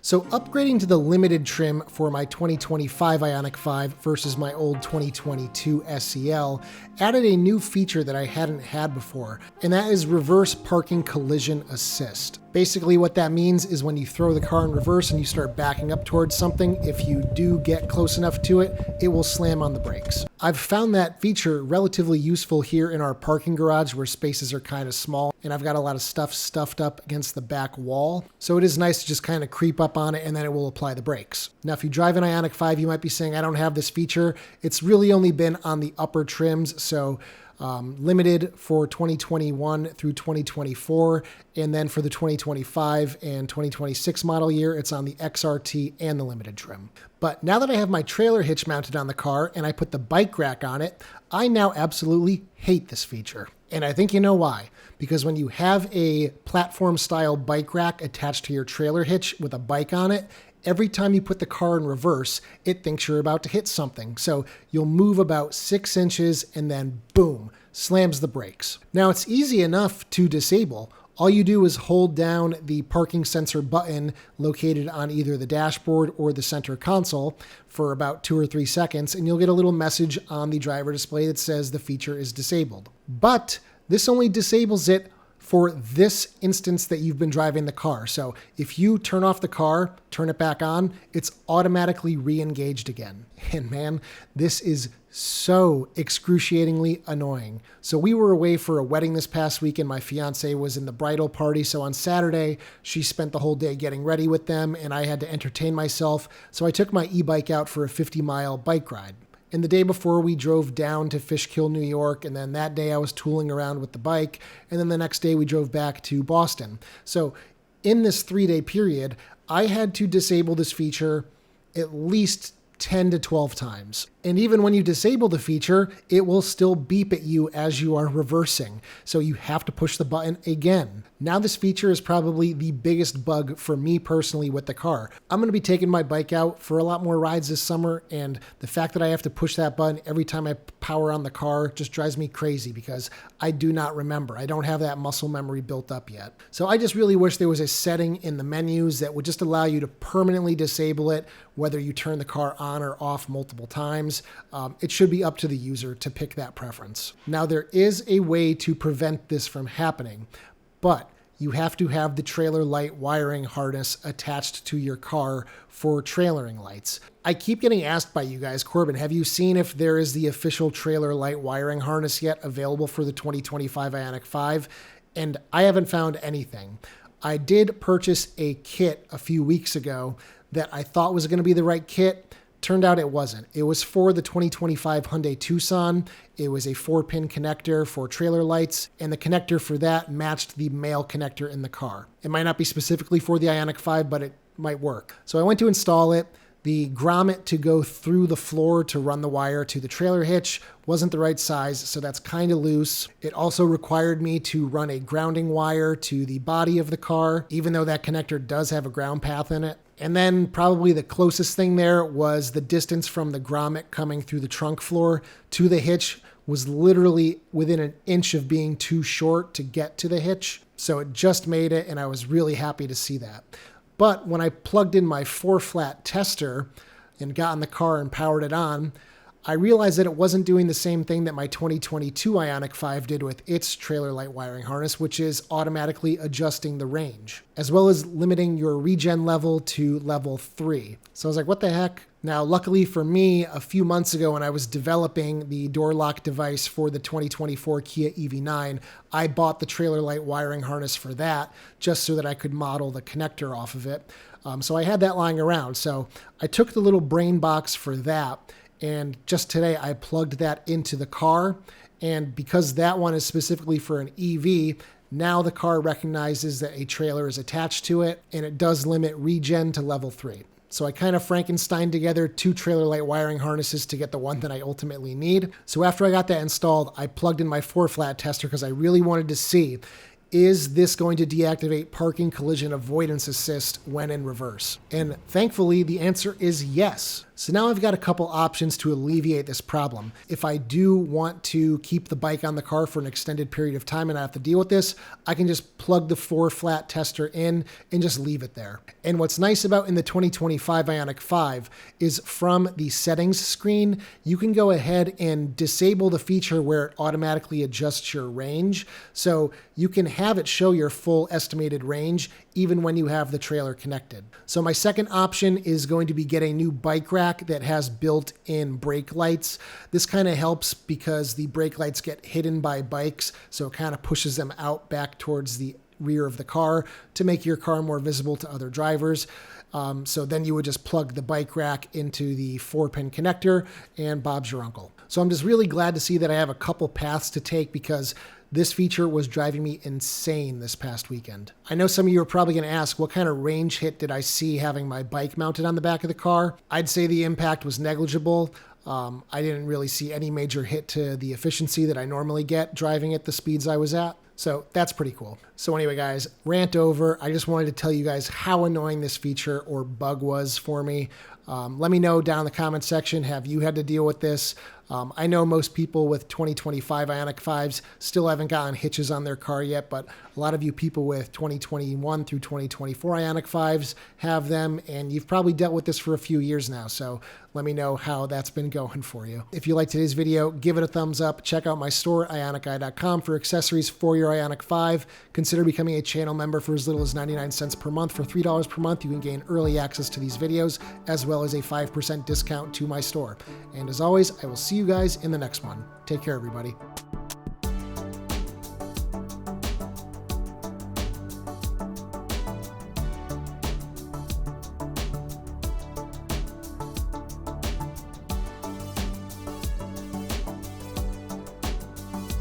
So upgrading to the limited trim for my 2025 Ioniq 5 versus my old 2022 SEL added a new feature that I hadn't had before, and that is reverse parking collision assist. Basically what that means is when you throw the car in reverse and you start backing up towards something, if you do get close enough to it, it will slam on the brakes. I've found that feature relatively useful here in our parking garage where spaces are kind of small and I've got a lot of stuff stuffed up against the back wall. So it is nice to just kind of creep up on it and then it will apply the brakes. Now if you drive an Ioniq 5, you might be saying, I don't have this feature. It's really only been on the upper trims, so limited for 2021 through 2024, and then for the 2025 and 2026 model year, it's on the XRT and the limited trim. But now that I have my trailer hitch mounted on the car and I put the bike rack on it, I now absolutely hate this feature. And I think you know why. Because when you have a platform-style bike rack attached to your trailer hitch with a bike on it, every time you put the car in reverse, it thinks you're about to hit something. So you'll move about 6 inches and then boom, slams the brakes. Now it's easy enough to disable. All you do is hold down the parking sensor button located on either the dashboard or the center console for about 2 or 3 seconds, and you'll get a little message on the driver display that says the feature is disabled. But this only disables it for this instance that you've been driving the car. So if you turn off the car, turn it back on, it's automatically re-engaged again. And man, this is so excruciatingly annoying. So we were away for a wedding this past week and my fiance was in the bridal party. So on Saturday, she spent the whole day getting ready with them and I had to entertain myself. So I took my e-bike out for a 50-mile bike ride. And the day before, we drove down to Fishkill, New York, and then that day I was tooling around with the bike, and then the next day we drove back to Boston. So in this 3-day period, I had to disable this feature at least 10 to 12 times. And even when you disable the feature, it will still beep at you as you are reversing. So you have to push the button again. Now this feature is probably the biggest bug for me personally with the car. I'm going to be taking my bike out for a lot more rides this summer, and the fact that I have to push that button every time I power on the car just drives me crazy because I do not remember. I don't have that muscle memory built up yet. So I just really wish there was a setting in the menus that would just allow you to permanently disable it, whether you turn the car on or off multiple times. It should be up to the user to pick that preference. Now there is a way to prevent this from happening, but you have to have the trailer light wiring harness attached to your car for trailering lights. I keep getting asked by you guys, Corbin, have you seen if there is the official trailer light wiring harness yet available for the 2025 Ioniq 5? And I haven't found anything. I did purchase a kit a few weeks ago that I thought was going to be the right kit. Turned out it wasn't. It was for the 2025 Hyundai Tucson. It was a 4-pin connector for trailer lights, and the connector for that matched the male connector in the car. It might not be specifically for the Ioniq 5, but it might work. So I went to install it. The grommet to go through the floor to run the wire to the trailer hitch wasn't the right size, so that's kind of loose. It also required me to run a grounding wire to the body of the car, even though that connector does have a ground path in it. And then probably the closest thing there was the distance from the grommet coming through the trunk floor to the hitch was literally within an inch of being too short to get to the hitch. So it just made it, and I was really happy to see that. But when I plugged in my 4-flat tester and got in the car and powered it on, I realized that it wasn't doing the same thing that my 2022 Ioniq 5 did with its trailer light wiring harness, which is automatically adjusting the range, as well as limiting your regen level to level 3. So I was like, what the heck? Now, luckily for me, a few months ago when I was developing the door lock device for the 2024 Kia EV9, I bought the trailer light wiring harness for that just so that I could model the connector off of it. So I had that lying around. So I took the little brain box for that, and just today I plugged that into the car. And because that one is specifically for an EV, now the car recognizes that a trailer is attached to it, and it does limit regen to level 3. So I kind of Frankensteined together 2 trailer light wiring harnesses to get the one that I ultimately need. So after I got that installed, I plugged in my 4-flat tester because I really wanted to see is this going to deactivate parking collision avoidance assist when in reverse? And thankfully, the answer is yes. So now I've got a couple options to alleviate this problem. If I do want to keep the bike on the car for an extended period of time and I have to deal with this, I can just plug the 4-flat tester in and just leave it there. And what's nice about in the 2025 Ioniq 5 is from the settings screen, you can go ahead and disable the feature where it automatically adjusts your range. So you can have it show your full estimated range even when you have the trailer connected. So my second option is going to be get a new bike rack that has built-in brake lights. This kind of helps because the brake lights get hidden by bikes, so it kind of pushes them out back towards the rear of the car to make your car more visible to other drivers. So then you would just plug the bike rack into the 4-pin connector and Bob's your uncle. So I'm just really glad to see that I have a couple paths to take because this feature was driving me insane this past weekend. I know some of you are probably going to ask, what kind of range hit did I see having my bike mounted on the back of the car? I'd say the impact was negligible. I didn't really see any major hit to the efficiency that I normally get driving at the speeds I was at. So that's pretty cool. So anyway, guys, rant over. I just wanted to tell you guys how annoying this feature or bug was for me. Let me know down in the comment section, have you had to deal with this? I know most people with 2025 Ioniq 5s still haven't gotten hitches on their car yet, but a lot of you people with 2021 through 2024 Ioniq 5s have them, and you've probably dealt with this for a few years now, so let me know how that's been going for you. If you liked today's video, give it a thumbs up. Check out my store at ioniqguy.com for accessories for your Ioniq 5. Consider becoming a channel member for as little as 99 cents per month. For $3 per month, you can gain early access to these videos, as well as a 5% discount to my store. And as always, I will see you guys in the next one. Take care, everybody.